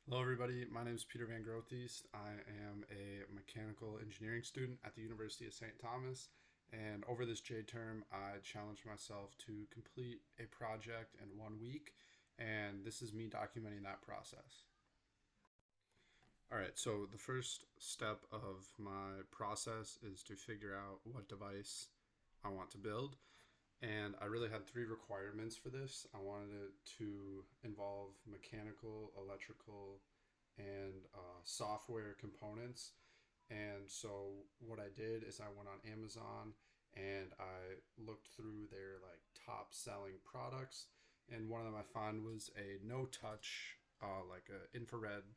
Hello, everybody. My name is Peter Van Grothies. I am a mechanical engineering student at the University of St. Thomas. And over this J term, I challenged myself to complete a project in 1 week. And this is me documenting that process. All right, so the first step of my process is to figure out what device I want to build. And I really had three requirements for this. I wanted it to involve mechanical, electrical, and software components. And so what I did is I went on Amazon and I looked through their like top selling products. And one of them I found was a no touch, like a infrared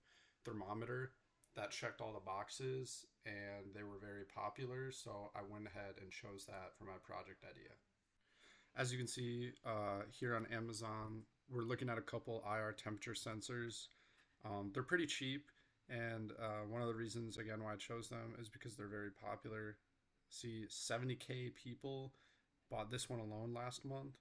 thermometer that checked all the boxes and they were very popular. So I went ahead and chose that for my project idea. As you can see here on Amazon, we're looking at a couple IR temperature sensors. They're pretty cheap, and one of the reasons, again, why I chose them is because they're very popular. See, 70K people bought this one alone last month.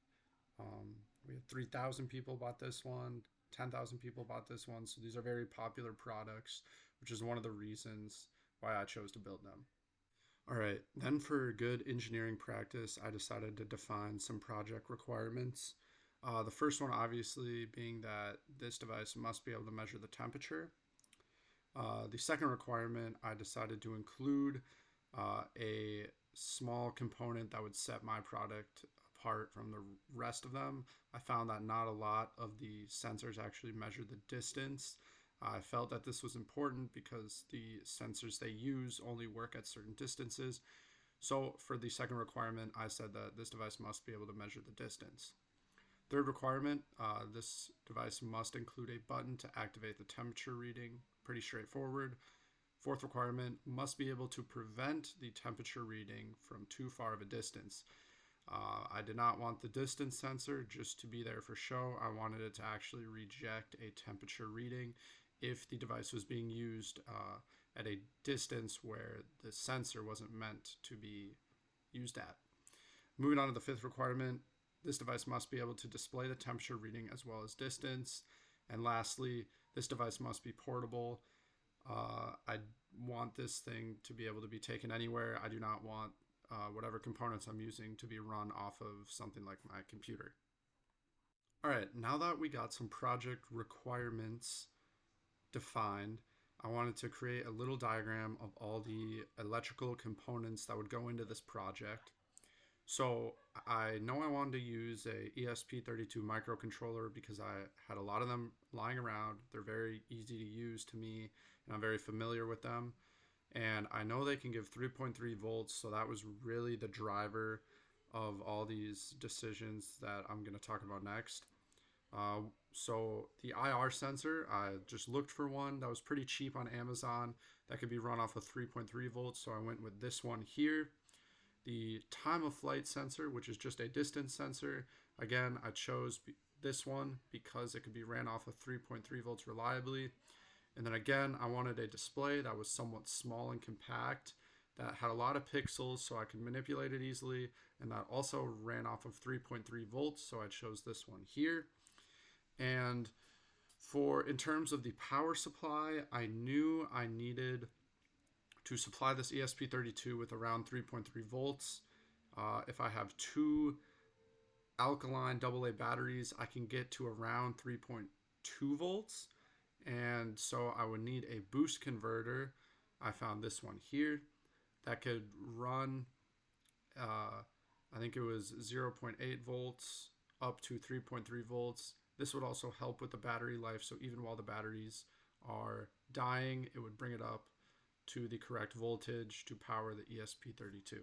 We had 3,000 people bought this one, 10,000 people bought this one. So these are very popular products, which is one of the reasons why I chose to build them. All right, then for good engineering practice, I decided to define some project requirements. The first one, obviously, being that this device must be able to measure the temperature. The second requirement, I decided to include a small component that would set my product apart from the rest of them. I found that not a lot of the sensors actually measure the distance. I felt that this was important because the sensors they use only work at certain distances. So, for the second requirement, I said that this device must be able to measure the distance. Third requirement, this device must include a button to activate the temperature reading. Pretty straightforward. Fourth requirement, must be able to prevent the temperature reading from too far of a distance. I did not want the distance sensor just to be there for show. I wanted it to actually reject a temperature reading if the device was being used at a distance where the sensor wasn't meant to be used at. Moving on to the fifth requirement, this device must be able to display the temperature reading as well as distance. And lastly, this device must be portable. I want this thing to be able to be taken anywhere. I do not want whatever components I'm using to be run off of something like my computer. All right, now that we got some project requirements defined, I wanted to create a little diagram of all the electrical components that would go into this project. So I know I wanted to use a ESP32 microcontroller because I had a lot of them lying around. They're very easy to use to me, and I'm very familiar with them. And I know they can give 3.3 volts, so that was really the driver of all these decisions that I'm going to talk about next. So the IR sensor, I just looked for one that was pretty cheap on Amazon that could be run off of 3.3 volts, so I went with this one here. The time of flight sensor, which is just a distance sensor, again, I chose this one because it could be ran off of 3.3 volts reliably. And then again, I wanted a display that was somewhat small and compact, that had a lot of pixels so I could manipulate it easily, and that also ran off of 3.3 volts, so I chose this one here. And for in terms of the power supply, I knew I needed to supply this ESP32 with around 3.3 volts. If I have two alkaline AA batteries, I can get to around 3.2 volts. And so I would need a boost converter. I found this one here that could run, I think it was 0.8 volts up to 3.3 volts. This would also help with the battery life. So even while the batteries are dying, it would bring it up to the correct voltage to power the ESP32.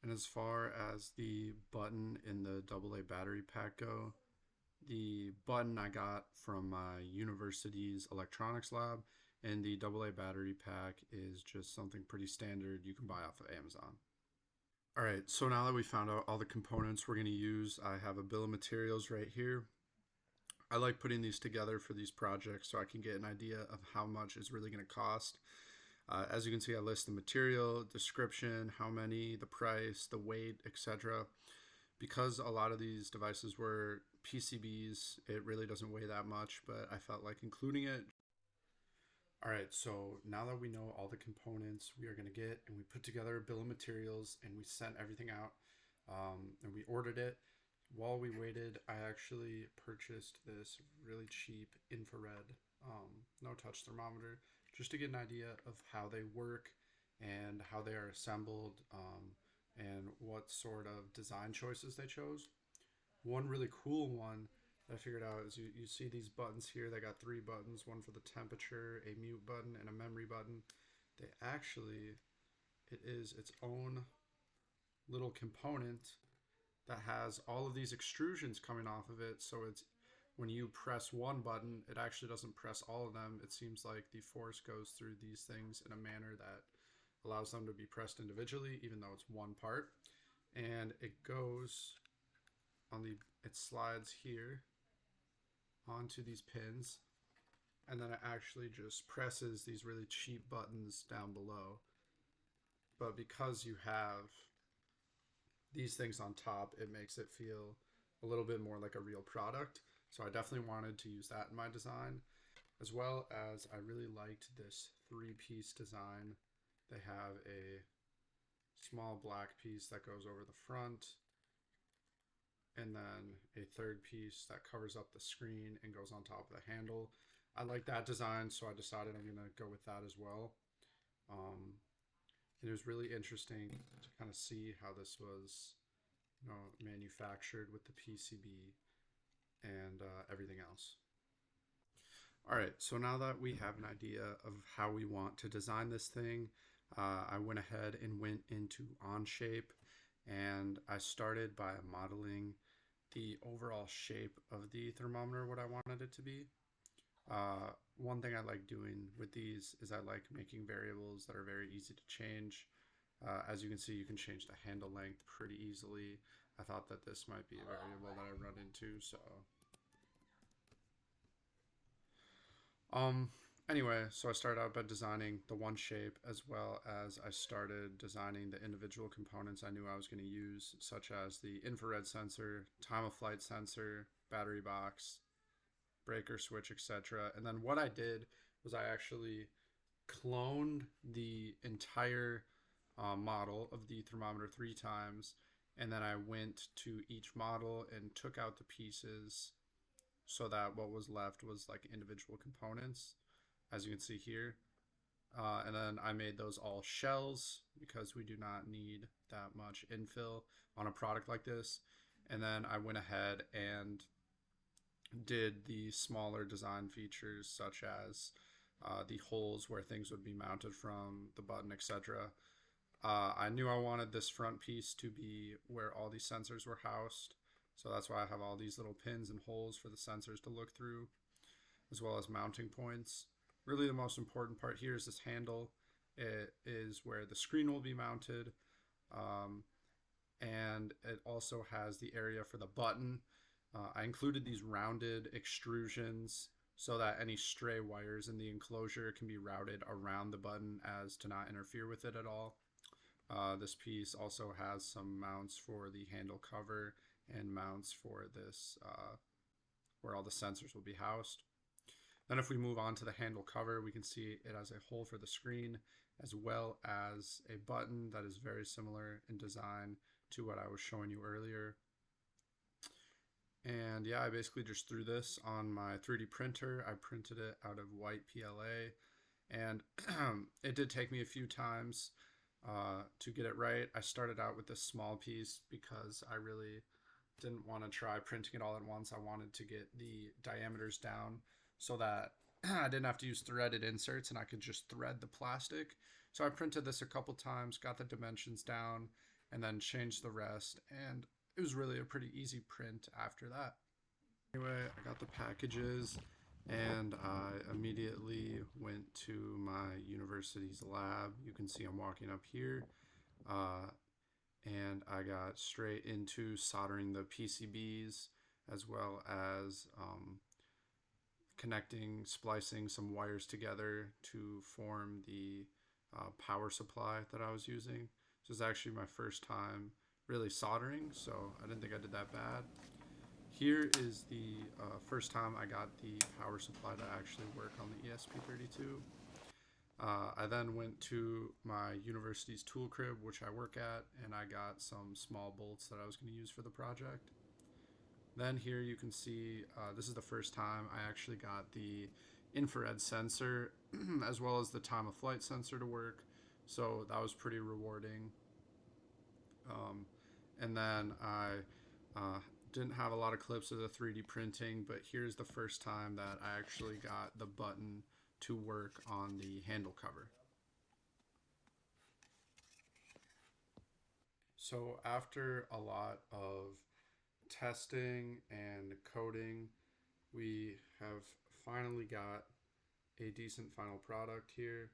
And as far as the button in the AA battery pack go, the button I got from my university's electronics lab, and the AA battery pack is just something pretty standard you can buy off of Amazon. All right, so now that we found out all the components we're going to use, I have a bill of materials right here. I like putting these together for these projects so I can get an idea of how much it's really going to cost. As you can see, I list the material, description, how many, the price, the weight, etc. Because a lot of these devices were PCBs. It really doesn't weigh that much, but I felt like including it. All right, so now that we know all the components we are going to get, and we put together a bill of materials and we sent everything out, and we ordered it. While we waited, I actually purchased this really cheap infrared no touch thermometer just to get an idea of how they work and how they are assembled, and what sort of design choices they chose. One really cool one that I figured out is you see these buttons here. They got three buttons, one for the temperature, a mute button, and a memory button. They actually, it is its own little component that has all of these extrusions coming off of it. So it's, when you press one button, it actually doesn't press all of them. It seems like the force goes through these things in a manner that allows them to be pressed individually, even though it's one part. And it goes on the, it slides here onto these pins, and then it actually just presses these really cheap buttons down below. But because you have these things on top, it makes it feel a little bit more like a real product. So I definitely wanted to use that in my design, as well as I really liked this three-piece design. They have a small black piece that goes over the front, and then a third piece that covers up the screen and goes on top of the handle. I like that design, so I decided I'm gonna go with that as well. It was really interesting to kind of see how this was, manufactured with the PCB and everything else. All right, so now that we have an idea of how we want to design this thing, I went ahead and went into Onshape, and I started by modeling the overall shape of the thermometer, what I wanted it to be. One thing I like doing with these is I like making variables that are very easy to change. As you can see, you can change the handle length pretty easily. I thought that this might be a variable that I run into, so. Anyway, so I started out by designing the one shape, as well as I started designing the individual components I knew I was going to use, such as the infrared sensor, time of flight sensor, battery box, breaker switch, etc. And then what I did was I actually cloned the entire model of the thermometer 3 times, and then I went to each model and took out the pieces so that what was left was like individual components, as you can see here. And then I made those all shells because we do not need that much infill on a product like this. And then I went ahead and did the smaller design features, such as the holes where things would be mounted from, the button, etc. I knew I wanted this front piece to be where all these sensors were housed, so that's why I have all these little pins and holes for the sensors to look through, as well as mounting points. Really the most important part here is this handle. It is where the screen will be mounted, and it also has the area for the button. I included these rounded extrusions so that any stray wires in the enclosure can be routed around the button as to not interfere with it at all. This piece also has some mounts for the handle cover and mounts for this where all the sensors will be housed. Then if we move on to the handle cover, we can see it has a hole for the screen, as well as a button that is very similar in design to what I was showing you earlier. And yeah, I basically just threw this on my 3D printer. I printed it out of white PLA, and it did take me a few times to get it right. I started out with this small piece because I really didn't want to try printing it all at once. I wanted to get the diameters down so that I didn't have to use threaded inserts and I could just thread the plastic. So I printed this a couple times, got the dimensions down, and then changed the rest, and it was really a pretty easy print after that. Anyway, I got the packages, and I immediately went to my university's lab. You can see I'm walking up here, and I got straight into soldering the PCBs, as well as connecting, splicing some wires together to form the power supply that I was using. This was actually my first time really soldering, so I didn't think I did that bad. Here is the first time I got the power supply to actually work on the ESP32. I then went to my university's tool crib, which I work at, and I got some small bolts that I was going to use for the project. Then here you can see this is the first time I actually got the infrared sensor as well as the time of flight sensor to work. So that was pretty rewarding. And then I didn't have a lot of clips of the 3D printing, but here's the first time that I actually got the button to work on the handle cover. So after a lot of testing and coding, we have finally got a decent final product here.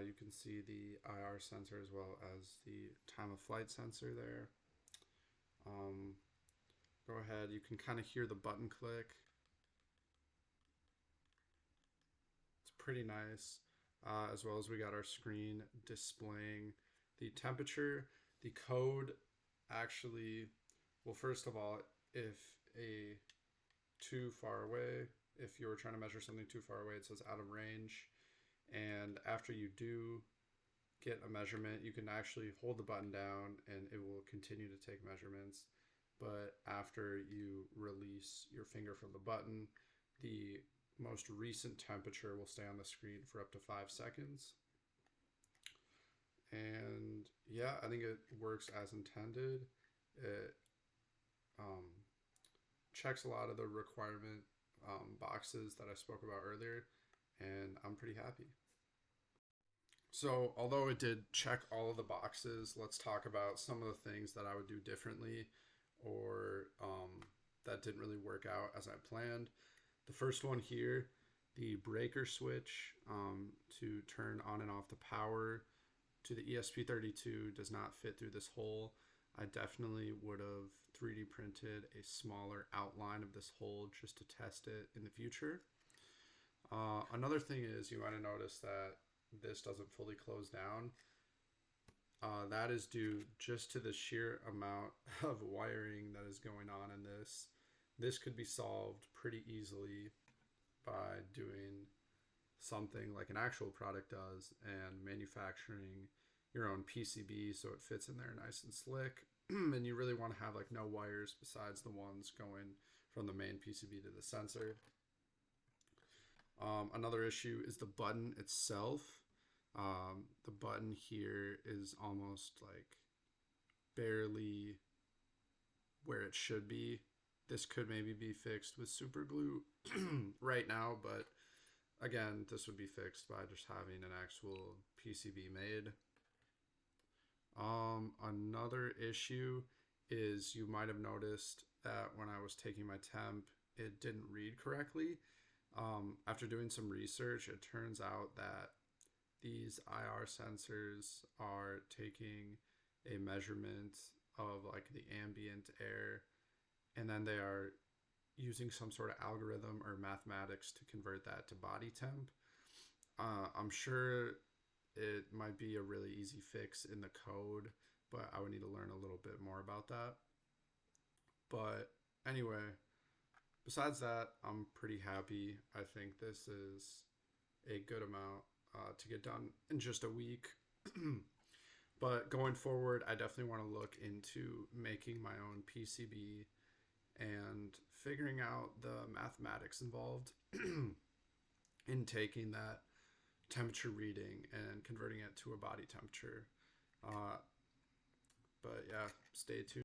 You can see the IR sensor as well as the time of flight sensor there. Go ahead, you can kind of hear the button click. It's pretty nice. As well as we got our screen displaying the temperature. The code actually, well, first of all, if you were trying to measure something too far away, it says out of range. And after you do get a measurement, you can actually hold the button down and it will continue to take measurements. But after you release your finger from the button, the most recent temperature will stay on the screen for up to 5 seconds. And yeah, I think it works as intended. It checks a lot of the requirement boxes that I spoke about earlier, and I'm pretty happy. So although it did check all of the boxes, let's talk about some of the things that I would do differently or that didn't really work out as I planned. The first one here, the breaker switch to turn on and off the power to the ESP32 does not fit through this hole. I definitely would have 3D printed a smaller outline of this hole just to test it in the future. Another thing is, you might have noticed that this doesn't fully close down. That is due just to the sheer amount of wiring that is going on in this. This could be solved pretty easily by doing something like an actual product does and manufacturing your own PCB so it fits in there nice and slick. And you really want to have like no wires besides the ones going from the main PCB to the sensor. Another issue is the button itself. The button here is almost like barely where it should be. This could maybe be fixed with super glue right now, but again, this would be fixed by just having an actual PCB made. Another issue is you might have noticed that when I was taking my temp, it didn't read correctly. After doing some research, it turns out that these IR sensors are taking a measurement of like the ambient air, and then they are using some sort of algorithm or mathematics to convert that to body temp. I'm sure it might be a really easy fix in the code, but I would need to learn a little bit more about that. But anyway, besides that, I'm pretty happy. I think this is a good amount to get done in just a week. But going forward, I definitely want to look into making my own PCB and figuring out the mathematics involved in taking that temperature reading and converting it to a body temperature. But yeah, stay tuned.